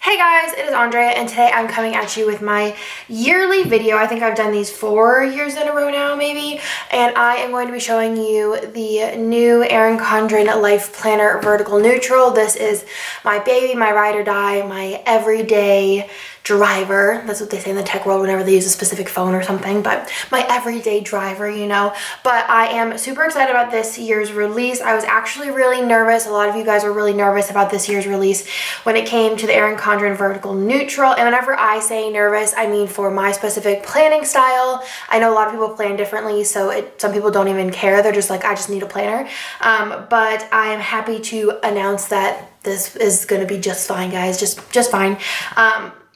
Hey guys, it is Andrea and today I'm coming at you with my yearly video. I think I've done these 4 years in a row now maybe, and I am going to be showing you the new Erin Condren Life Planner Vertical Neutral. This is my baby, my ride or die, my everyday driver. That's what they say in the tech world whenever they use a specific phone or something, but my everyday driver, you know. But I am super excited about this year's release. I was actually really nervous. A lot of you guys were really nervous about this year's release when it came to the Erin Condren Vertical Neutral. And whenever I say nervous, I mean for my specific planning style. I know a lot of people plan differently, so some people don't even care. They're just like, I just need a planner. But I am happy to announce that this is going to be just fine, guys. Just fine.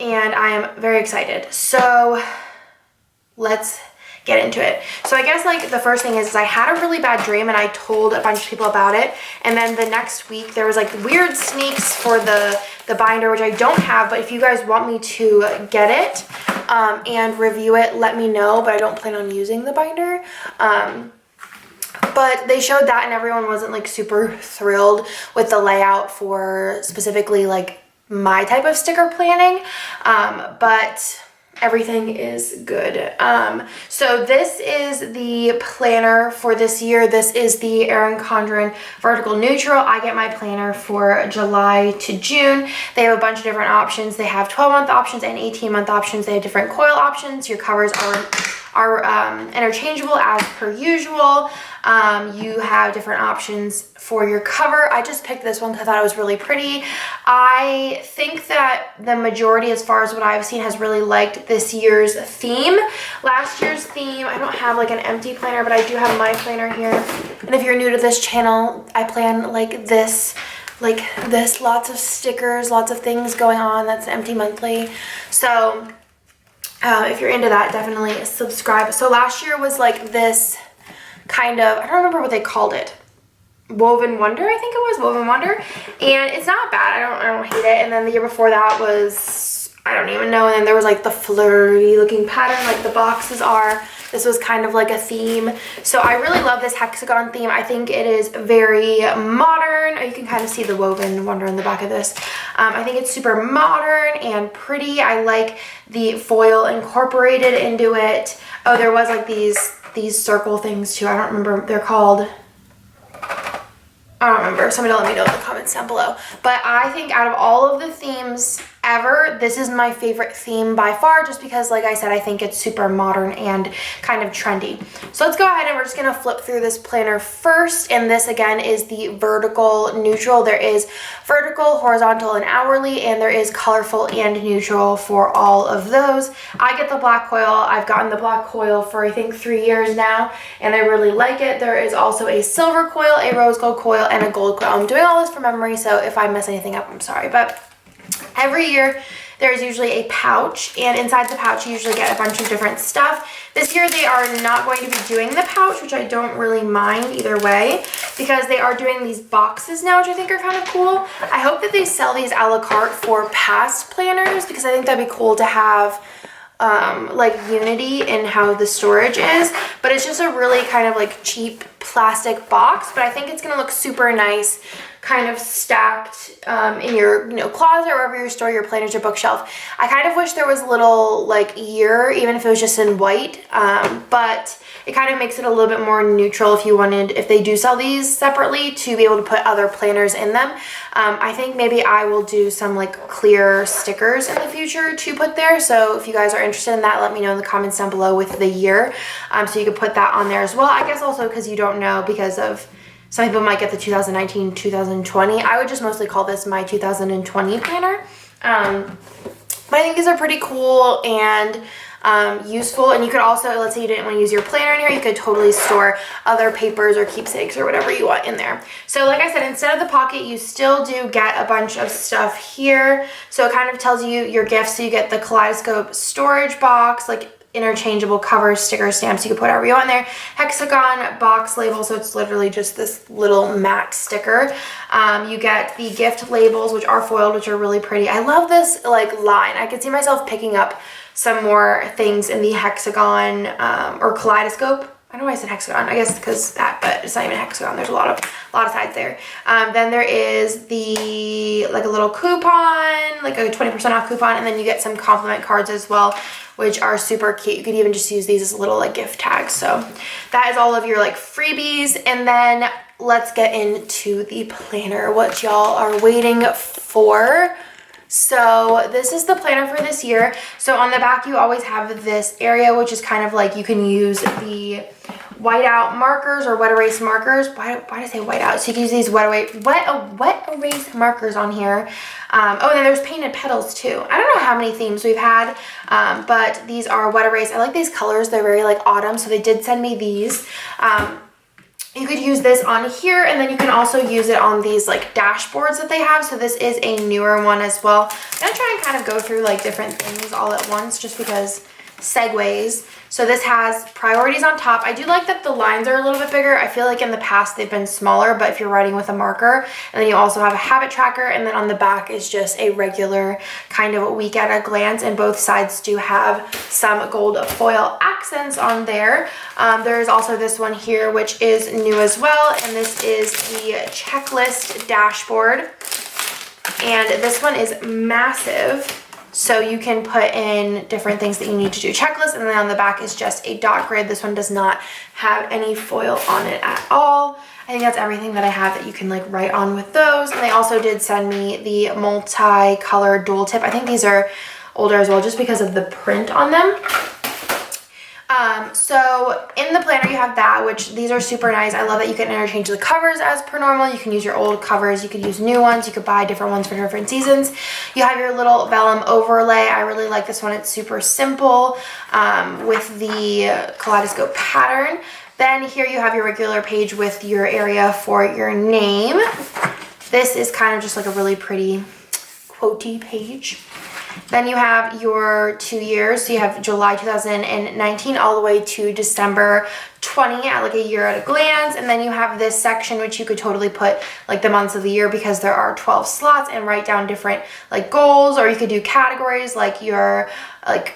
And I am very excited. So let's get into it. So I guess like the first thing is I had a really bad dream and I told a bunch of people about it. And then the next week there was like weird sneaks for the binder, which I don't have, but if you guys want me to get it and review it, let me know, but I don't plan on using the binder. But they showed that and everyone wasn't like super thrilled with the layout for specifically like my type of sticker planning, but everything is good. So this is the planner for this year. This is the Erin Condren Vertical Neutral. I get my planner for July to June. They have a bunch of different options. They have 12-month options and 18-month options. They have different coil options. Your covers are interchangeable as per usual. You have different options for your cover. I just picked this one because I thought it was really pretty. I think that the majority, as far as what I've seen, has really liked this year's theme. Last year's theme, I don't have like an empty planner, but I do have my planner here. And if you're new to this channel, I plan like this, lots of stickers, lots of things going on. That's empty monthly. So if you're into that, definitely subscribe. So last year was like this kind of, I don't remember what they called it. Woven Wonder, I think it was Woven Wonder. And it's not bad. I don't hate it. And then the year before that was, I don't even know. And then there was like the flirty looking pattern like the boxes are. This was kind of like a theme. So I really love this hexagon theme. I think it is very modern. You can kind of see the Woven Wonder in the back of this. I think it's super modern and pretty. I like the foil incorporated into it. Oh, there was like these circle things too. I don't remember what they're called. I don't remember. Somebody let me know in the comments down below. But I think out of all of the themes ever, this is my favorite theme by far, just because, like I said, I think it's super modern and kind of trendy. So let's go ahead and we're just going to flip through this planner first. And this again is the vertical neutral. There is vertical, horizontal, and hourly, and there is colorful and neutral for all of those. I get the black coil. I've gotten the black coil for I think 3 years now, and I really like it. There is also a silver coil, a rose gold coil, and a gold coil. I'm doing all this from memory, so if I mess anything up, I'm sorry. But every year there's usually a pouch, and inside the pouch you usually get a bunch of different stuff. This year they are not going to be doing the pouch, which I don't really mind either way, because they are doing these boxes now, which I think are kind of cool. I hope that they sell these a la carte for past planners, because I think that'd be cool to have like unity in how the storage is. But it's just a really kind of like cheap plastic box, but I think it's gonna look super nice kind of stacked in your closet or wherever you store your planners or bookshelf. I kind of wish there was a little like year, even if it was just in white, but it kind of makes it a little bit more neutral if they do sell these separately, to be able to put other planners in them. I think maybe I will do some like clear stickers in the future to put there. So if you guys are interested in that, let me know in the comments down below with the year, so you could put that on there as well. I guess also because you don't know, because of some people might get the 2019, 2020. I would just mostly call this my 2020 planner. But I think these are pretty cool and useful. And you could also, let's say you didn't want to use your planner in here, you could totally store other papers or keepsakes or whatever you want in there. So like I said, instead of the pocket, you still do get a bunch of stuff here. So it kind of tells you your gifts. So you get the kaleidoscope storage box, like interchangeable covers, stickers, stamps. You can put whatever you want in there. Hexagon box label, so it's literally just this little matte sticker. You get the gift labels, which are foiled, which are really pretty. I love this like line. I could see myself picking up some more things in the hexagon or kaleidoscope I don't know why I said hexagon. I guess because that, but it's not even a hexagon. There's a lot of sides there. Then there is the, like a little coupon, like a 20% off coupon, and then you get some compliment cards as well, which are super cute. You could even just use these as little like gift tags. So that is all of your like freebies. And then let's get into the planner, what y'all are waiting for. So this is the planner for this year. So on the back, you always have this area, which is kind of like you can use the whiteout markers or wet erase markers. Why did I say whiteout? So you can use these wet erase markers on here. Oh, and then there's painted petals too. I don't know how many themes we've had, but these are wet erase. I like these colors. They're very like autumn. So they did send me these. You could use this on here, and then you can also use it on these like dashboards that they have. So this is a newer one as well. I'm gonna try and kind of go through like different things all at once just because segues. So this has priorities on top. I do like that the lines are a little bit bigger. I feel like in the past they've been smaller, but if you're writing with a marker, and then you also have a habit tracker, and then on the back is just a regular kind of week at a glance, and both sides do have some gold foil accents on there. There's also this one here, which is new as well, and this is the checklist dashboard, and this one is massive. So you can put in different things that you need to do checklist, and then on the back is just a dot grid. This one does not have any foil on it at all. I think that's everything that I have that you can like write on with those. And they also did send me the multi-color dual tip. I think these are older as well just because of the print on them. So in the planner you have that, which these are super nice. I love that you can interchange the covers as per normal. You can use your old covers, you could use new ones, you could buy different ones for different seasons. You have your little vellum overlay. I really like this one. It's super simple with the kaleidoscope pattern. Then here you have your regular page with your area for your name. This is kind of just like a really pretty quotey page. Then you have your 2 years. So you have July 2019 all the way to December 20 at like a year at a glance. And then you have this section, which you could totally put like the months of the year because there are 12 slots, and write down different like goals, or you could do categories like your like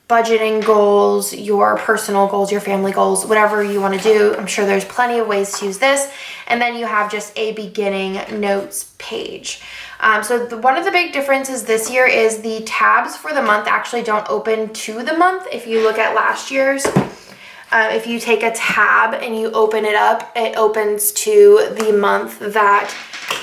budgeting goals, your personal goals, your family goals, whatever you want to do. I'm sure there's plenty of ways to use this. And then you have just a beginning notes page. One of the big differences this year is the tabs for the month actually don't open to the month. If you look at last year's, if you take a tab and you open it up, it opens to the month that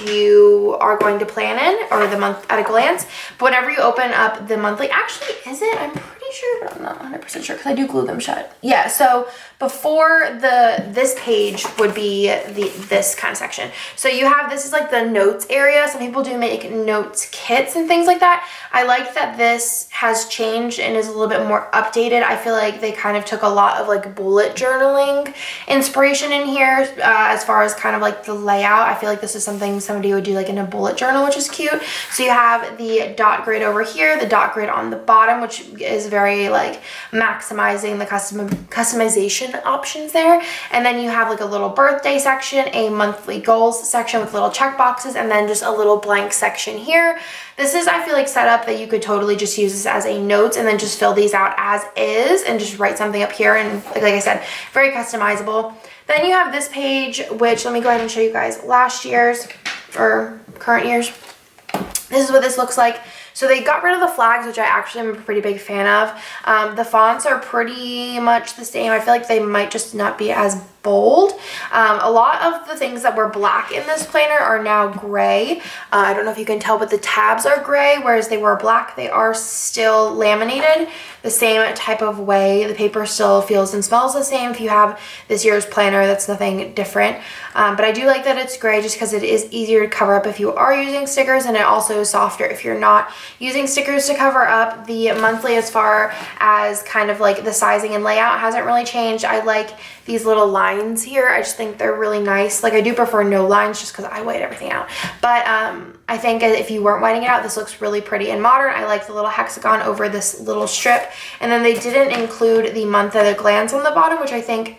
you are going to plan in, or the month at a glance. But whenever you open up the monthly, actually, is it? I'm pretty sure, but I'm not 100% sure because I do glue them shut. Yeah, so before this page would be this kind of section. So you have, this is like the notes area. Some people do make notes kits and things like that. I like that this has changed and is a little bit more updated. I feel like they kind of took a lot of like bullet journaling inspiration in here as far as kind of like the layout. I feel like this is something somebody would do like in a bullet journal, which is cute. So you have the dot grid over here, the dot grid on the bottom, which is very like maximizing the customization options there. And then you have like a little birthday section, a monthly goals section with little check boxes, and then just a little blank section here. This is, I feel like, set up that you could totally just use this as a notes and then just fill these out as is and just write something up here. And like I said, very customizable. Then you have this page, which let me go ahead and show you guys last year's or current year's. This is what this looks like. So they got rid of the flags, which I actually am a pretty big fan of. The fonts are pretty much the same. I feel like they might just not be as bold. A lot of the things that were black in this planner are now gray. I don't know if you can tell, but the tabs are gray, whereas they were black. They are still laminated the same type of way. The paper still feels and smells the same. If you have this year's planner, that's nothing different. But I do like that it's gray just because it is easier to cover up if you are using stickers, and it also is softer if you're not using stickers to cover up. The monthly, as far as kind of like the sizing and layout, hasn't really changed. I like these little lines here. I just think they're really nice. Like, I do prefer no lines just because I white everything out. But I think if you weren't whiting it out, this looks really pretty and modern. I like the little hexagon over this little strip. And then they didn't include the month at a glance on the bottom, which I think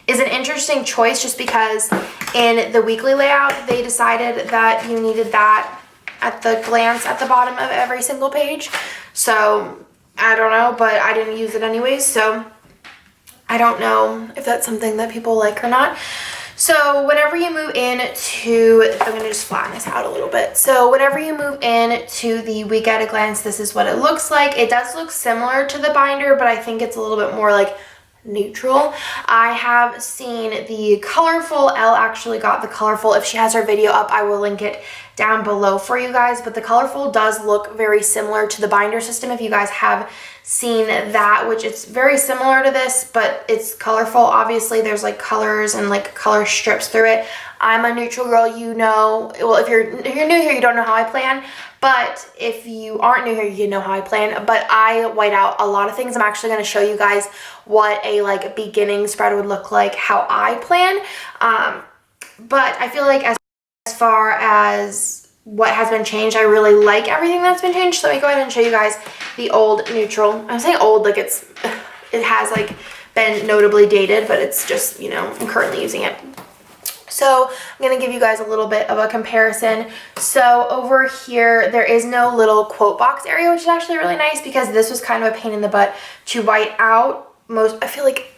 is an interesting choice just because in the weekly layout, they decided that you needed that at the glance at the bottom of every single page. So I don't know, but I didn't use it anyways. So I don't know if that's something that people like or not. So whenever you move into, I'm gonna just flatten this out a little bit. So whenever you move in to the Week at a Glance, this is what it looks like. It does look similar to the binder, but I think it's a little bit more like neutral. I have seen the colorful. Elle actually got the colorful. If she has her video up, I will link it down below for you guys, but the colorful does look very similar to the binder system. If you guys have seen that, which it's very similar to this, but it's colorful. Obviously there's like colors and like color strips through it. I'm a neutral girl, you know. Well, if you're new here, you don't know how I plan, but if you aren't new here, you know how I plan. But I white out a lot of things. I'm actually going to show you guys what a like beginning spread would look like, how I plan. But I feel like as far as what has been changed, I really like everything that's been changed. So let me go ahead and show you guys the old neutral. I'm saying old like it has like been notably dated, but it's just, you know, I'm currently using it. So I'm going to give you guys a little bit of a comparison. So over here, there is no little quote box area, which is actually really nice because this was kind of a pain in the butt to white out. I feel like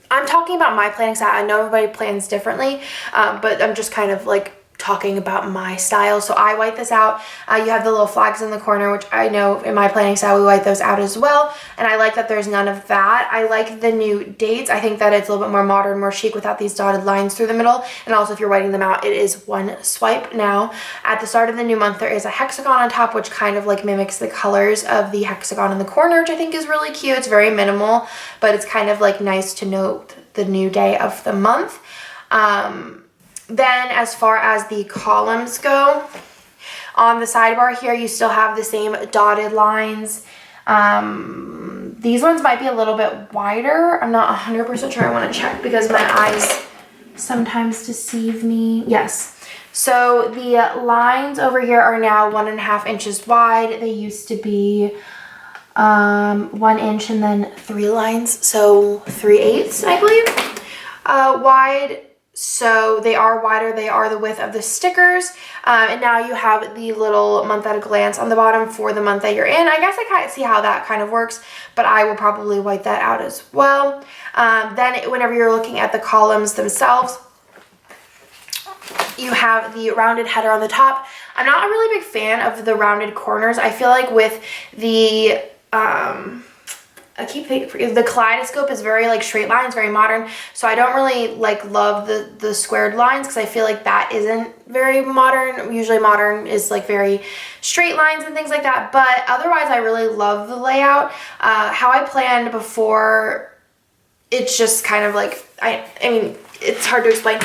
I'm talking about my planning style. I know everybody plans differently, but I'm just kind of like talking about my style. So I white this out. You have the little flags in the corner, which I know in my planning style we white those out as well, and I like that there's none of that. I like the new dates. I think that it's a little bit more modern, more chic without these dotted lines through the middle, and also if you're whiting them out, it is one swipe now. At the start of the new month, there is a hexagon on top, which kind of like mimics the colors of the hexagon in the corner, which I think is really cute. It's very minimal, but it's kind of like nice to note the new day of the month. Then as far as the columns go, on the sidebar here, you still have the same dotted lines. These ones might be a little bit wider. I'm not 100% sure. I want to check because my eyes sometimes deceive me. Yes. So the lines over here are now 1.5 inches wide. They used to be 1 inch and then 3 lines. So 3/8, I believe, wide. So they are wider, they are the width of the stickers, and now you have the little month at a glance on the bottom for the month that you're in. I guess I kind of see how that kind of works, but I will probably white that out as well. Then whenever you're looking at the columns themselves, you have the rounded header on the top. I'm not a really big fan of the rounded corners. I feel like with the I keep thinking the kaleidoscope is very like straight lines, very modern. So I don't really like love the squared lines because I feel like that isn't very modern. Usually modern is like very straight lines and things like that. But otherwise, I really love the layout. How I planned before, it's just kind of like, I mean, it's hard to explain.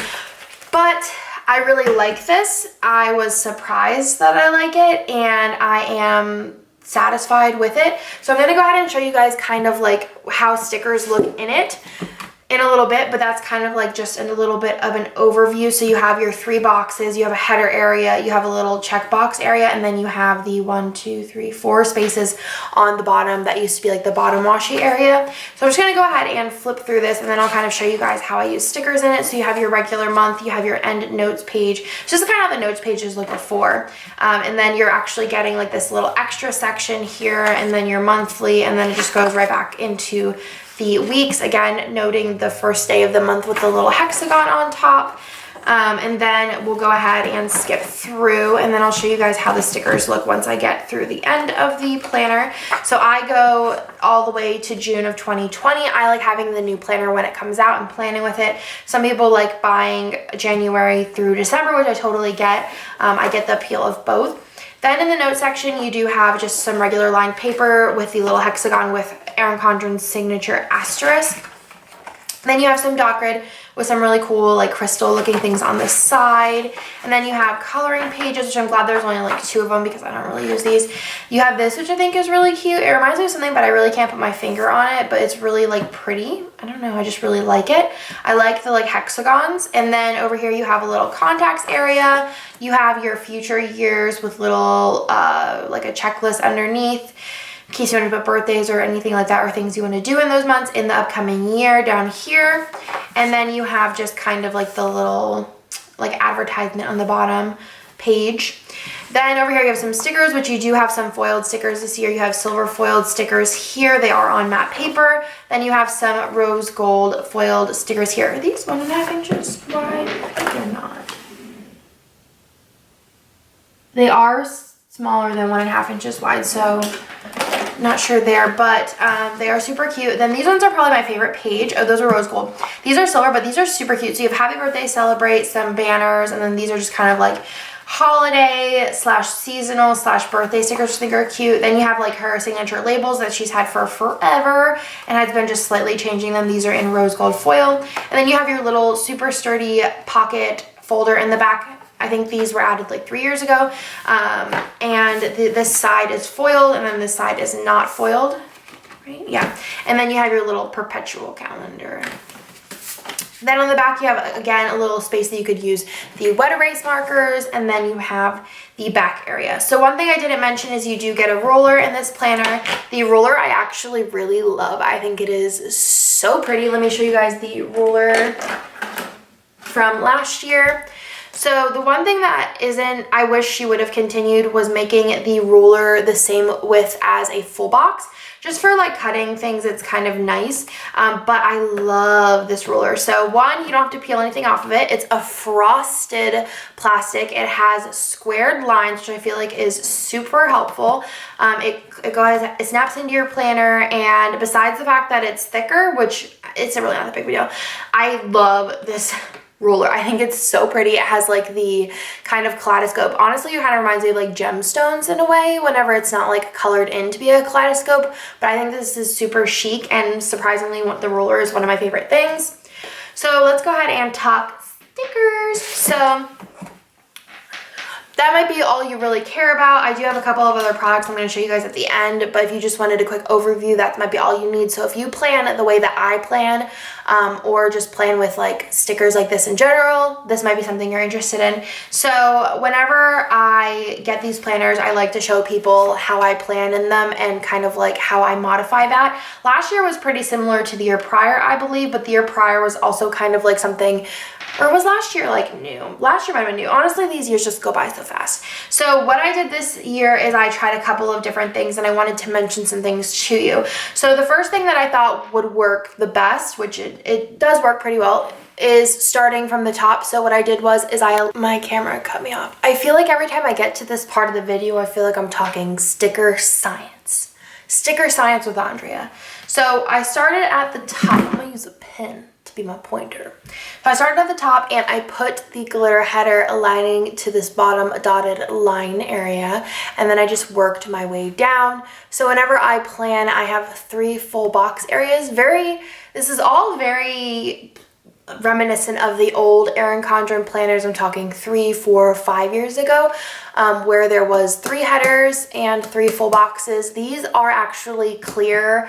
But I really like this. I was surprised that I like it, and I am satisfied with it. So I'm going to go ahead and show you guys kind of like how stickers look in it in a little bit, but that's kind of like just a little bit of an overview. So you have your 3 boxes, you have a header area, you have a little checkbox area, and then you have the 1, 2, 3, 4 spaces on the bottom that used to be like the bottom washi area. So I'm just going to go ahead and flip through this, and then I'll kind of show you guys how I use stickers in it. So you have your regular month, you have your end notes page, just kind of how the notes pages look before, and then you're actually getting like this little extra section here, and then your monthly, and then it just goes right back into the weeks, again noting the first day of the month with the little hexagon on top. And then we'll go ahead and skip through, and then I'll show you guys how the stickers look once I get through the end of the planner. So I go all the way to June of 2020. I like having the new planner when it comes out and planning with it. Some people like buying January through December, which I totally get. I get the appeal of both. Then in the note section, you do have just some regular lined paper with the little hexagon with Erin Condren's signature asterisk. Then you have some dot grid with some really cool like crystal looking things on the side. And then you have coloring pages, which I'm glad there's only like 2 of them because I don't really use these. You have this, which I think is really cute. It reminds me of something, but I really can't put my finger on it, but it's really like pretty. I don't know, I just really like it. I like the like hexagons. And then over here you have a little contacts area. You have your future years with little like a checklist underneath, in case you want to put birthdays or anything like that, or things you want to do in those months in the upcoming year down here. And then you have just kind of like the little like advertisement on the bottom page. Then over here you have some stickers, which you do have some foiled stickers this year. You have silver foiled stickers here. They are on matte paper. Then you have some rose gold foiled stickers here. Are these 1.5 inches wide? They're not. They are smaller than 1.5 inches wide, so not sure there, but they are super cute. Then these ones are probably my favorite page. Oh, those are rose gold. These are silver, but these are super cute. So you have happy birthday, celebrate, some banners, and then these are just kind of like holiday slash seasonal slash birthday stickers, which I think are cute. Then you have like her signature labels that she's had for forever and has been just slightly changing them. These are in rose gold foil. And then you have your little super sturdy pocket folder in the back. I think these were added like 3 years ago. And this side is foiled and then this side is not foiled, right? Yeah. And then you have your little perpetual calendar. Then on the back, you have, again, a little space that you could use the wet erase markers, and then you have the back area. So one thing I didn't mention is you do get a roller in this planner. The roller I actually really love. I think it is so pretty. Let me show you guys the roller from last year. So the one thing that I wish she would have continued was making the roller the same width as a full box. Just for like cutting things, it's kind of nice, but I love this roller. So one, you don't have to peel anything off of it. It's a frosted plastic. It has squared lines, which I feel like is super helpful. It snaps into your planner, and besides the fact that it's thicker, which it's really not that big of a deal, I love this roller. I think it's so pretty. It has like the kind of kaleidoscope. Honestly, it kind of reminds me of like gemstones in a way whenever it's not like colored in to be a kaleidoscope, but I think this is super chic, and surprisingly the roller is one of my favorite things. So let's go ahead and talk stickers. So that might be all you really care about. I do have a couple of other products I'm going to show you guys at the end, but if you just wanted a quick overview, that might be all you need. So if you plan the way that I plan, or just plan with like stickers like this in general, this might be something you're interested in. So whenever I get these planners, I like to show people how I plan in them and kind of like how I modify that. Last year was pretty similar to the year prior, I believe, but the year prior was also kind of like something, or was last year like new? Last year might have been new. Honestly, these years just go by so fast. So what I did this year is I tried a couple of different things, and I wanted to mention some things to you. So the first thing that I thought would work the best, which it does work pretty well, is starting from the top. So what I did was my camera cut me off. I feel like every time I get to this part of the video, I feel like I'm talking sticker science. Sticker science with Andrea. So I started at the top. I'm gonna use a pen to be my pointer. So I started at the top and I put the glitter header aligning to this bottom dotted line area, and then I just worked my way down. So whenever I plan, I have 3 full box areas. This is all very reminiscent of the old Erin Condren planners. I'm talking 3, 4, 5 years ago, where there was 3 headers and 3 full boxes. These are actually clear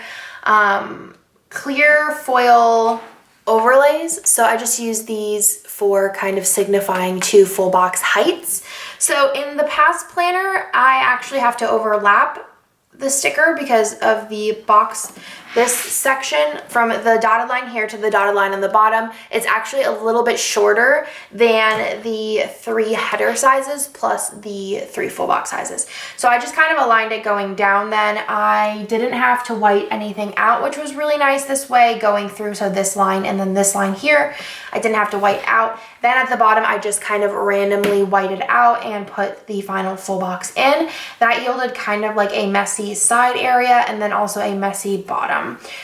foil overlays. So I just use these for kind of signifying 2 full box heights. So in the past planner, I actually have to overlap the sticker because of the box. This section from the dotted line here to the dotted line on the bottom, it's actually a little bit shorter than the 3 header sizes plus the 3 full box sizes. So I just kind of aligned it going down then. I didn't have to white anything out, which was really nice this way going through. So this line and then this line here, I didn't have to white out. Then at the bottom, I just kind of randomly whited out and put the final full box in. That yielded kind of like a messy side area and then also a messy bottom.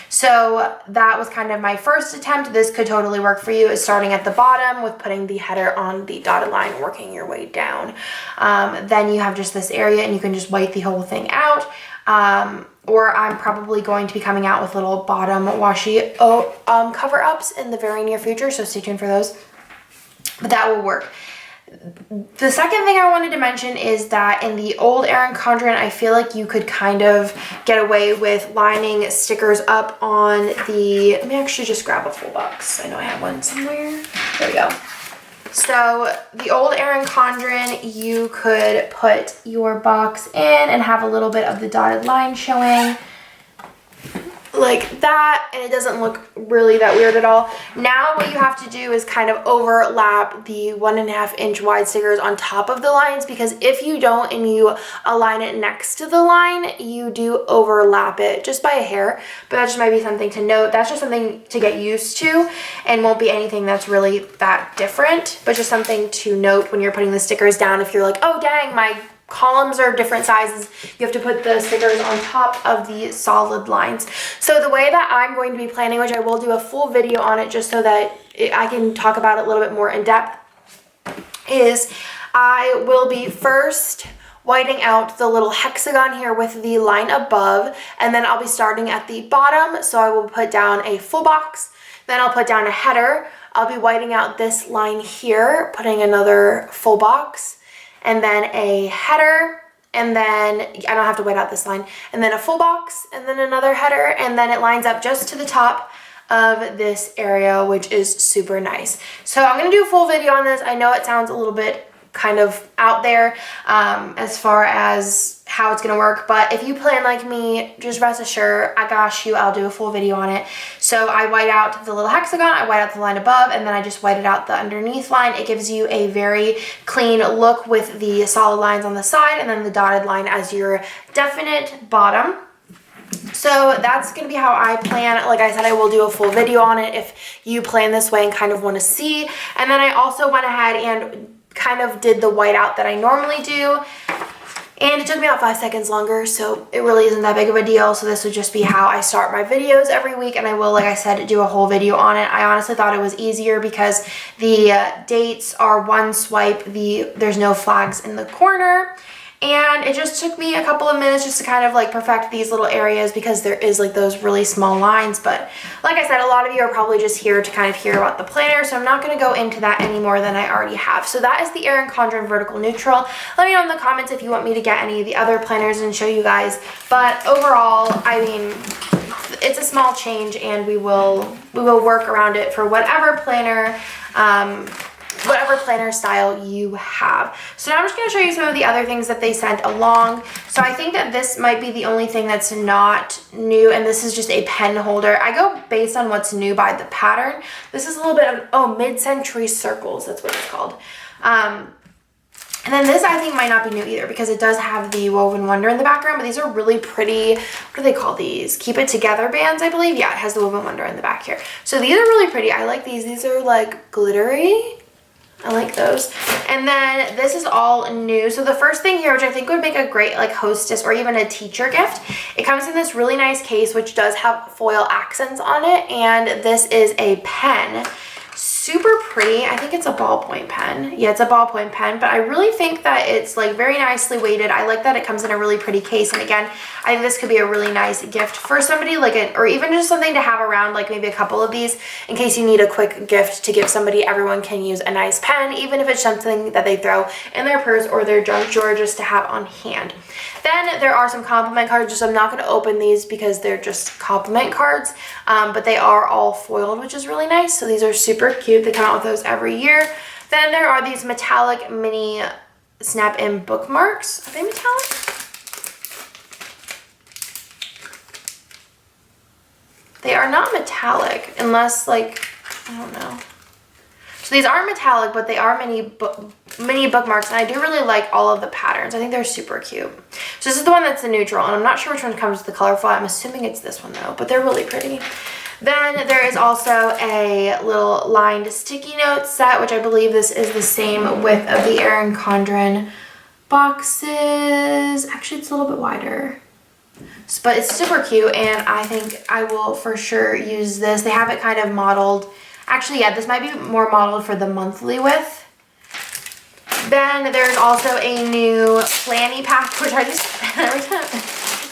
So that was kind of my first attempt. This could totally work for you, is starting at the bottom with putting the header on the dotted line, working your way down. Then you have just this area and you can just white the whole thing out. Or I'm probably going to be coming out with little bottom washi cover-ups in the very near future, so stay tuned for those. But that will work. The second thing I wanted to mention is that in the old Erin Condren, I feel like you could kind of get away with lining stickers up on the, let me actually just grab a full box. I know I have one somewhere. There we go. So the old Erin Condren, you could put your box in and have a little bit of the dotted line showing. like that, and it doesn't look really that weird at all. Now what you have to do is kind of overlap the 1.5 inch wide stickers on top of the lines, because if you don't and you align it next to the line, you do overlap it just by a hair. But that just might be something to note. That's just something to get used to, and won't be anything that's really that different, but just something to note when you're putting the stickers down. If you're like, oh dang, my columns are different sizes, you have to put the stickers on top of the solid lines. So the way that I'm going to be planning, which I will do a full video on it just so that I can talk about it a little bit more in depth, is I will be first whiting out the little hexagon here with the line above, and then I'll be starting at the bottom. So I will put down a full box, then I'll put down a header. I'll be whiting out this line here, putting another full box, and then a header, and then I don't have to white out this line, and then a full box, and then another header, and then it lines up just to the top of this area, which is super nice. So I'm gonna do a full video on this. I know it sounds a little bit kind of out there as far as how it's gonna work, but if you plan like me, just rest assured, I got you, I'll do a full video on it. So I white out the little hexagon, I white out the line above, and then I just whited out the underneath line. It gives you a very clean look with the solid lines on the side and then the dotted line as your definite bottom. So that's going to be how I plan. Like I said, I will do a full video on it if you plan this way and kind of want to see. And then I also went ahead and kind of did the whiteout that I normally do, and it took me about 5 seconds longer, so it really isn't that big of a deal. So this would just be how I start my videos every week, and I will, like I said, do a whole video on it. I honestly thought it was easier because the dates are one swipe, there's no flags in the corner. And it just took me a couple of minutes just to kind of like perfect these little areas because there is like those really small lines. But like I said, a lot of you are probably just here to kind of hear about the planner, so I'm not going to go into that any more than I already have. So that is the Erin Condren Vertical Neutral. Let me know in the comments if you want me to get any of the other planners and show you guys. But overall, I mean, it's a small change, and we will work around it for whatever planner style you have. So now I'm just going to show you some of the other things that they sent along. So I think that this might be the only thing that's not new, and this is just a pen holder. I go based on what's new by the pattern. This is a little bit of, mid-century circles, that's what it's called. And then this I think might not be new either because it does have the woven wonder in the background, but these are really pretty, what do they call these? Keep it together bands, I believe. Yeah, it has the woven wonder in the back here. So these are really pretty. I like these. These are like glittery. I like those. And then this is all new. So the first thing here, which I think would make a great like hostess or even a teacher gift, it comes in this really nice case which does have foil accents on it, and this is a pen. Super pretty. I think it's a ballpoint pen. Yeah, it's a ballpoint pen, but I really think that it's like very nicely weighted. I like that it comes in a really pretty case, and again, I think this could be a really nice gift for somebody, like or even just something to have around, like maybe a couple of these in case you need a quick gift to give somebody. Everyone can use a nice pen, even if it's something that they throw in their purse or their junk drawer just to have on hand. Then there are some compliment cards. Just I'm not going to open these because they're just compliment cards, but they are all foiled, which is really nice. So these are super cute. They come out with those every year. Then there are these metallic mini snap-in bookmarks. Are they metallic? They are not metallic unless, like, I don't know. So these aren't metallic, but they are mini bookmarks, and I do really like all of the patterns. I think they're super cute. So this is the one that's the neutral, and I'm not sure which one comes with the colorful. I'm assuming it's this one though, but they're really pretty. Then there is also a little lined sticky note set, which I believe this is the same width of the Erin Condren boxes. Actually, it's a little bit wider. But it's super cute, and I think I will for sure use this. They have it kind of modeled. Actually, yeah, this might be more modeled for the monthly width. Then there's also a new planny pack, which I just,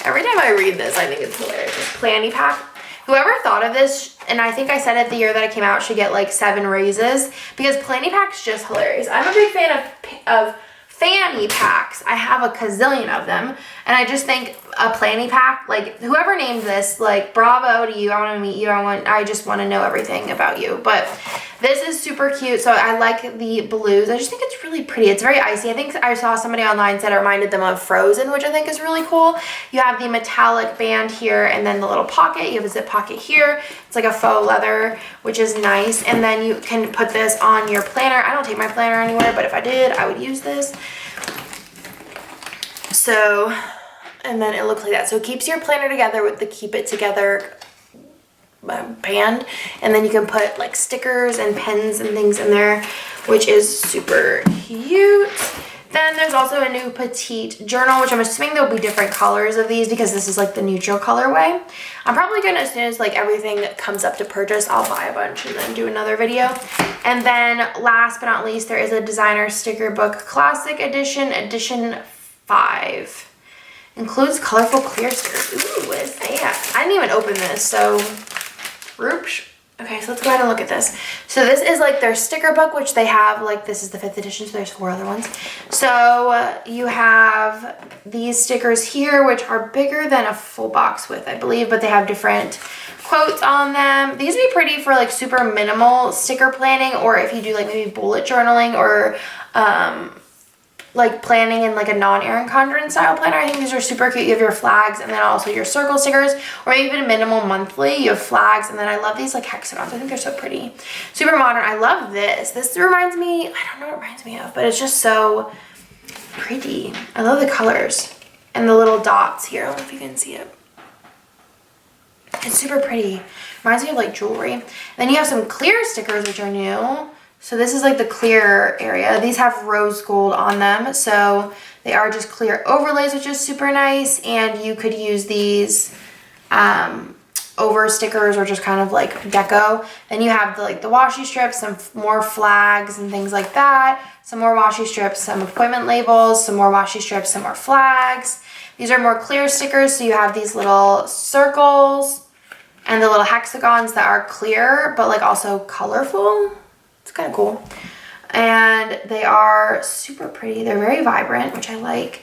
every time I read this, I think it's hilarious. Planny pack. Whoever thought of this, and I think I said it the year that it came out, should get like 7 raises, because planny pack's just hilarious. I'm a big fan of fanny packs. I have a gazillion of them, and I just think a planny pack, like whoever named this, like bravo to you. I want to meet you. I just want to know everything about you. But This is super cute. So I like the blues. I just think it's really pretty. It's very icy. I think I saw somebody online said it reminded them of Frozen, which I think is really cool. You have the metallic band here and then the little pocket. You have a zip pocket here. It's like a faux leather, which is nice. And then you can put this on your planner. I don't take my planner anywhere, but if I did, I would use this. So, and then it looks like that. So it keeps your planner together with the Keep It Together band, and then you can put like stickers and pens and things in there, which is super cute. Then there's also a new petite journal, which I'm assuming there'll be different colors of these because this is like the neutral colorway. I'm probably gonna, as soon as like everything comes up to purchase, I'll buy a bunch and then do another video. And then last but not least, there is a designer sticker book classic edition, edition 5. Includes colorful clear stickers. Ooh, what is that? I didn't even open this, so oops. Okay, so let's go ahead and look at this. So this is like their sticker book, which they have, like this is the 5th edition, so there's 4 other ones. So you have these stickers here, which are bigger than a full box width, I believe, but they have different quotes on them. These would be pretty for like super minimal sticker planning, or if you do like maybe bullet journaling or like planning in like a non-Erin Condren style planner. I think these are super cute. You have your flags and then also your circle stickers, or even minimal monthly. You have flags, and then I love these like hexagons. I think they're so pretty. Super modern. I love this. This reminds me, I don't know what it reminds me of, but it's just so pretty. I love the colors and the little dots here. I don't know if you can see it. It's super pretty. Reminds me of like jewelry. Then you have some clear stickers, which are new. So this is like the clear area. These have rose gold on them. So they are just clear overlays, which is super nice. And you could use these over stickers or just kind of like deco. Then you have the washi strips, some more flags and things like that. Some more washi strips, some appointment labels, some more washi strips, some more flags. These are more clear stickers. So you have these little circles and the little hexagons that are clear, but like also colorful. It's kind of cool. And they are super pretty. They're very vibrant, which I like.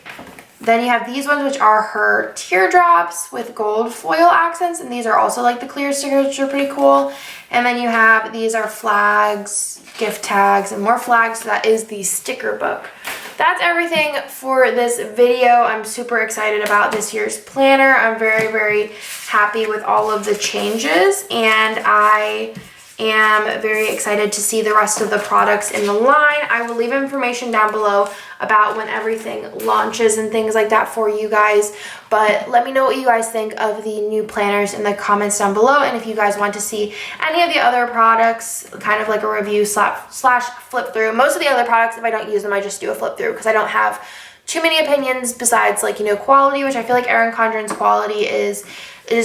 Then you have these ones, which are her teardrops with gold foil accents. And these are also like the clear stickers, which are pretty cool. And then you have, these are flags, gift tags, and more flags. So that is the sticker book. That's everything for this video. I'm super excited about this year's planner. I'm very, very happy with all of the changes. And I am very excited to see the rest of the products in the line. I will leave information down below about when everything launches and things like that for you guys. But let me know what you guys think of the new planners in the comments down below. And if you guys want to see any of the other products, kind of like a review slash flip through. Most of the other products, if I don't use them, I just do a flip through because I don't have too many opinions besides like, you know, quality, which I feel like Erin Condren's quality is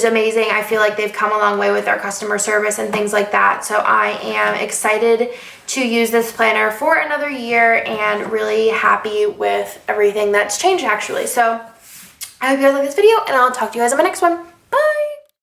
amazing. I feel like they've come a long way with their customer service and things like that. So I am excited to use this planner for another year and really happy with everything that's changed actually. So I hope you guys like this video, and I'll talk to you guys in my next one.